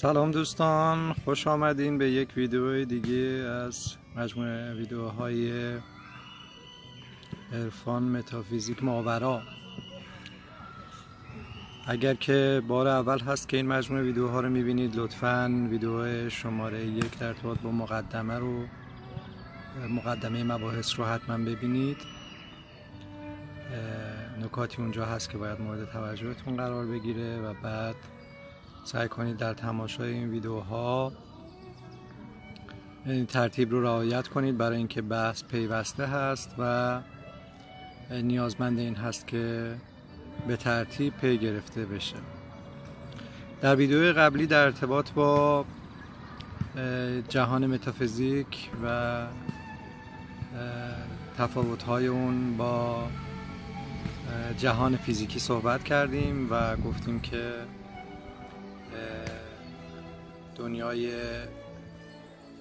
سلام دوستان، خوش آمدین به یک ویدیو دیگه از مجموعه ویدیوهای عرفان، متافیزیک، ماورا. اگر که بار اول هست که این مجموعه ویدیوها رو میبینید، لطفاً ویدیو شماره 1 در ارتباط با مقدمه مباحث رو حتما ببینید. نکاتی اونجا هست که باید مورد توجهتون قرار بگیره و بعد سعی کنید در تماشای این ویدیوها این ترتیب رو رعایت کنید، برای اینکه بحث پیوسته هست و نیازمند این هست که به ترتیب پی گرفته بشه. در ویدیو قبلی در ارتباط با جهان متافیزیک و تفاوت‌های اون با جهان فیزیکی صحبت کردیم و گفتیم که دنیای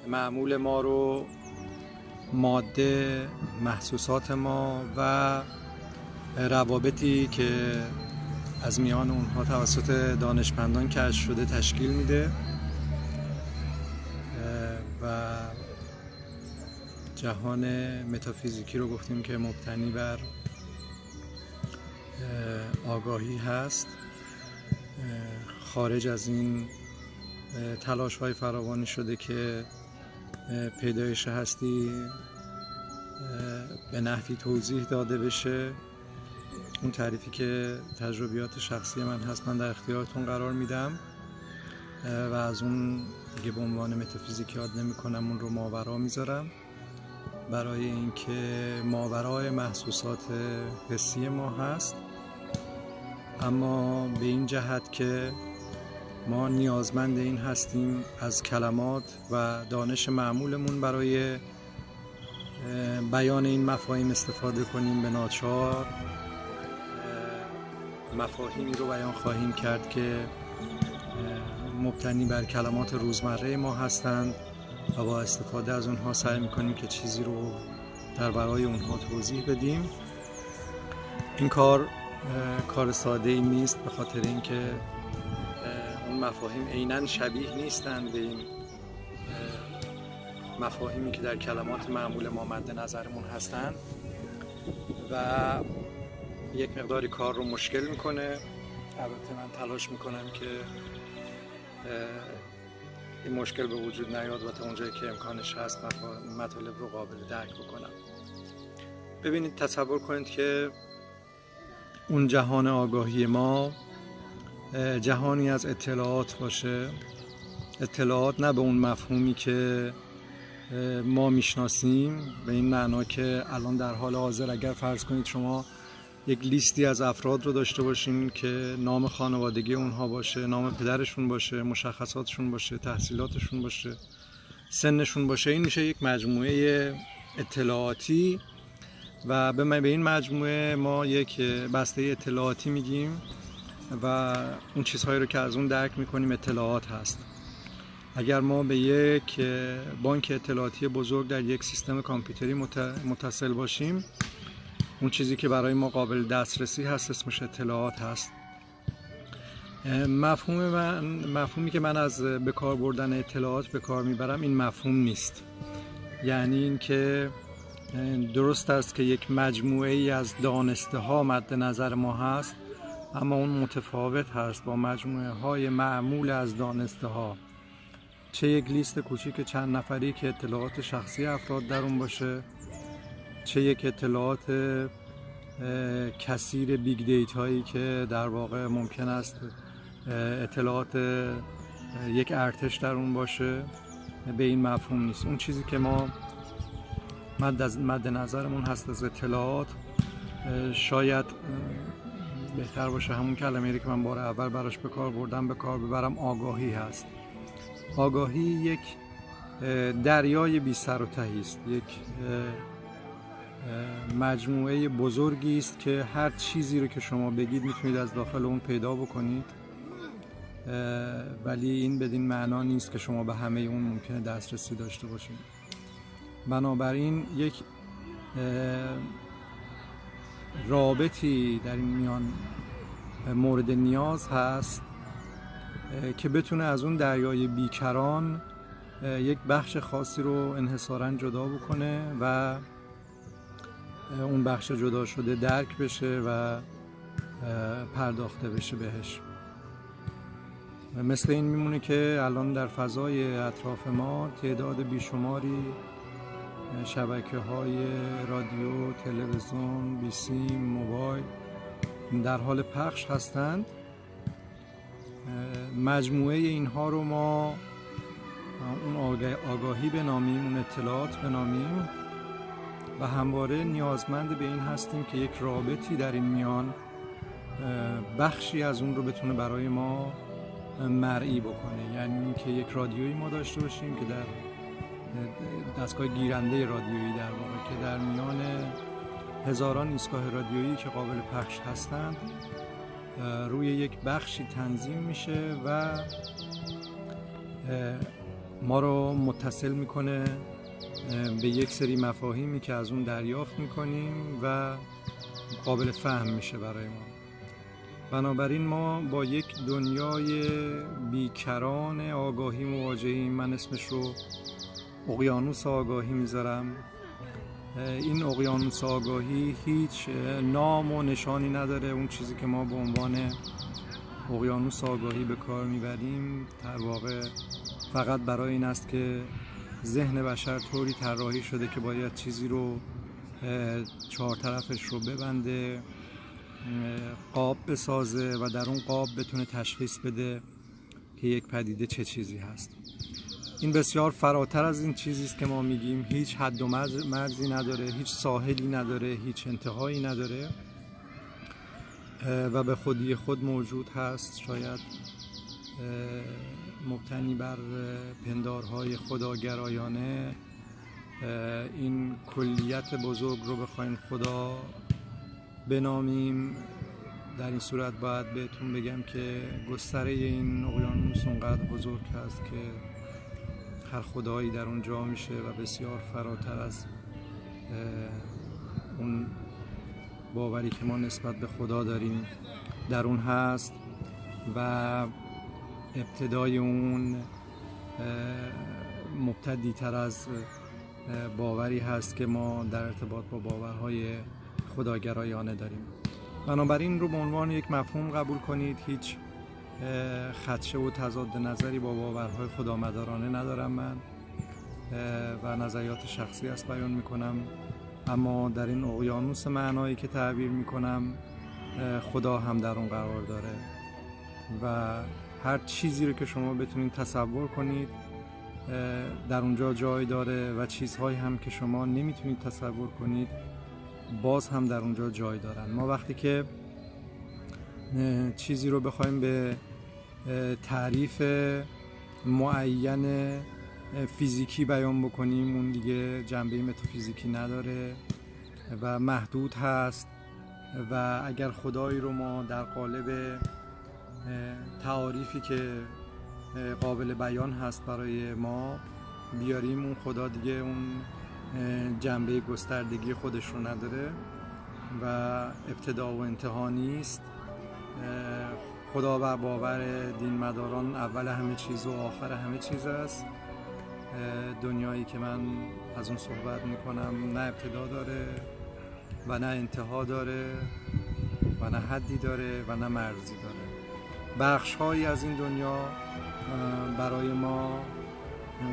معمول ما رو ماده، محسوسات ما و روابطی که از میان اونها توسط دانشمندان کشف شده تشکیل میده و جهان متافیزیکی رو گفتیم که مبتنی بر آگاهی هست. خارج از این تلاش‌های فراوانی شده که پیدایش هستی به نحوی توضیح داده بشه. اون تعریفی که تجربیات شخصی من هست من در اختیارتون قرار میدم و از اون دیگه به عنوان متافیزیک یاد نمی کنم، اون رو ماورا میذارم، برای اینکه ماورای محسوسات حسی ما هست، اما به این جهت که ما نیازمند این هستیم از کلمات و دانش معمولمون برای بیان این مفاهیم استفاده کنیم. به ناچار مفاهیمی رو بیان خواهیم کرد که مبتنی بر کلمات روزمره ما هستند و با استفاده از اونها سعی میکنیم که چیزی رو در برای اونها توضیح بدیم. این کار ساده ای نیست، به خاطر اینکه اون مفاهیم عیناً شبیه نیستند به این مفاهیمی که در کلمات معمول ما مد نظرمون هستند و یک مقداری کار رو مشکل میکنه. البته من تلاش میکنم که این مشکل به وجود نیاد و تا اونجایی که امکانش هست مطالب رو قابل درک بکنم. ببینید، تصور کنید که اون جهان آگاهی ما جهانی از اطلاعات باشه. اطلاعات نه به اون مفهومی که ما میشناسیم، به این معنا که الان در حال حاضر اگر فرض کنید شما یک لیستی از افراد رو داشته باشین که نام خانوادگی اونها باشه، نام پدرشون باشه، مشخصاتشون باشه، تحصیلاتشون باشه، سنشون باشه، این میشه یک مجموعه اطلاعاتی و به این مجموعه ما یک بسته اطلاعاتی میگیم و اون چیزهایی رو که از اون درک میکنیم اطلاعات هست. اگر ما به یک بانک اطلاعاتی بزرگ در یک سیستم کامپیوتری متصل باشیم، اون چیزی که برای ما قابل دسترسی هست اسمش اطلاعات هست. مفهومی که من از به کار بردن اطلاعات به کار میبرم این مفهوم نیست. یعنی این که درست است که یک مجموعه ای از دانسته ها مد نظر ما هست، اما اون متفاوت هست با مجموعه های معمول از دانسته ها. چه یک لیست کوچیک چند نفری که اطلاعات شخصی افراد در اون باشه، چه یک اطلاعات کثیر بیگ دیتایی که در واقع ممکن است اطلاعات یک ارتش در اون باشه، به این مفهوم نیست. اون چیزی که ما مد نظرمون هست از اطلاعات، شاید بهتر باشه همون کلمه‌ای که من بار اول براش به کار ببرم آگاهی هست. آگاهی یک دریای بی سر و تهی است، یک مجموعه بزرگی است که هر چیزی رو که شما بگید میتونید از داخل اون پیدا بکنید، ولی این بدین معنا نیست که شما به همه اون ممکنه دسترسی داشته باشید. بنابراین یک رابطی در این میان مورد نیاز هست که بتونه از اون دریای بیکران یک بخش خاصی رو انحصاراً جدا بکنه و اون بخش جدا شده درک بشه و پرداخته بشه بهش. مثل این میمونه که الان در فضای اطراف ما تعداد بیشماری شبکه‌های رادیو، تلویزیون، بیسیم، موبایل در حال پخش هستند. مجموعه اینها رو ما اون آگاهی بنامیم، اون اطلاعات بنامیم و همواره نیازمند به این هستیم که یک رابطی در این میان بخشی از اون رو بتونه برای ما مرئی بکنه. یعنی اینکه یک رادیویی ما داشته باشیم که در دستگاه گیرنده رادیویی در واقع که در میان هزاران ایستگاه رادیویی که قابل پخش هستند روی یک بخشی تنظیم میشه و ما رو متصل میکنه به یک سری مفاهیمی که از اون دریافت میکنیم و قابل فهم میشه برای ما. بنابراین ما با یک دنیای بیکران آگاهی مواجهیم. من اسمش رو اقیانوس آگاهی میذارم. این اقیانوس آگاهی هیچ نام و نشانی نداره. اون چیزی که ما به عنوان اقیانوس آگاهی به کار میبریم در واقع فقط برای این است که ذهن بشر طوری طراحی شده که باید چیزی رو چهار طرفش رو ببنده، قاب بسازه و در اون قاب بتونه تشخیص بده که یک پدیده چه چیزی هست. این بسیار فراتر از این چیزی است که ما میگیم. هیچ حد و مرزی نداره، هیچ ساحلی نداره، هیچ انتهایی نداره و به خودی خود موجود هست. شاید مبتنی بر پندارهای خداگرایانه این کلیت بزرگ رو بخوایم خدا بنامیم. در این صورت باید بهتون بگم که گستره این اقیانوس اونقدر بزرگ هست که هر خدایی در اونجا میشه و بسیار فراتر از اون باوری که ما نسبت به خدا داریم در اون هست و ابتدای اون مبتدی تر از باوری هست که ما در ارتباط با باورهای خداگرایانه داریم. بنابراین رو به عنوان یک مفهوم قبول کنید. هیچ خدشه و تضاد نظری با باورهای خدامدارانه ندارم من و نظریات شخصی است بیان میکنم، اما در این اقیانوس معنایی که تعبیر میکنم خدا هم در اون قرار داره و هر چیزی رو که شما بتونید تصور کنید در اونجا جای داره و چیزهایی هم که شما نمیتونید تصور کنید باز هم در اونجا جای دارن. ما وقتی که چیزی رو بخوایم به تعریف معین فیزیکی بیان بکنیم اون دیگه جنبه متافیزیکی نداره و محدود هست و اگر خدایی رو ما در قالب تعاریفی که قابل بیان هست برای ما بیاریم اون خدا دیگه اون جنبه گستردگی خودش رو نداره و ابتدا و انتها نیست. خدا و باور دین مداران اول همه چیز و آخر همه چیز است. دنیایی که من از اون صحبت میکنم نه ابتدا داره و نه انتها داره و نه حدی داره و نه مرزی داره. بخش‌هایی از این دنیا برای ما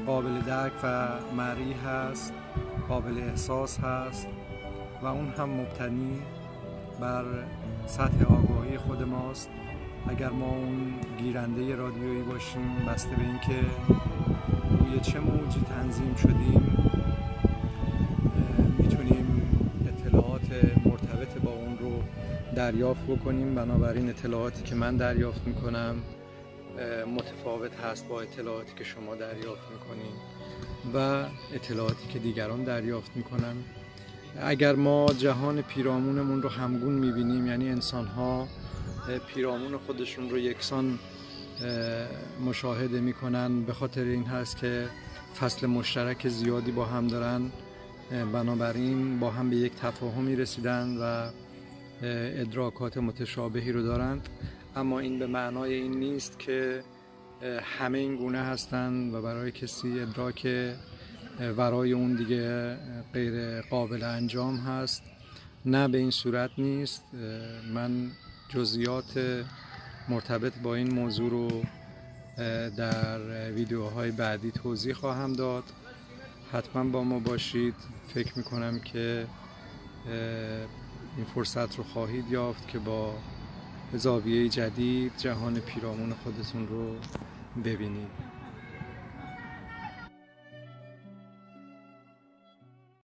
قابل درک و مرئی هست، قابل احساس هست و اون هم مبتنی بر سطح آگاهی خود ماست. اگر ما اون گیرنده رادیویی باشیم بسته به این که روی چه موجی تنظیم شدیم میتونیم اطلاعات مرتبط با اون رو دریافت بکنیم. بنابراین اطلاعاتی که من دریافت میکنم متفاوت هست با اطلاعاتی که شما دریافت میکنید و اطلاعاتی که دیگران دریافت میکنن. اگر ما جهان پیرامونمون رو همگون میبینیم، یعنی انسان‌ها پیرامون خودشون رو یکسان مشاهده میکنن، به خاطر این هست که فصل مشترک زیادی با هم دارن، بنابراین با هم به یک تفاهمی رسیدن و ادراکات متشابهی رو دارن. اما این به معنای این نیست که همه این گونه هستند و برای کسی ادراک ورای اون دیگه غیر قابل انجام هست. نه، به این صورت نیست. من جزئیات مرتبط با این موضوع رو در ویدیوهای بعدی توضیح خواهم داد. حتما با ما باشید. فکر میکنم که این فرصت رو خواهید یافت که با زاویه جدید جهان پیرامون خودتون رو ببینید.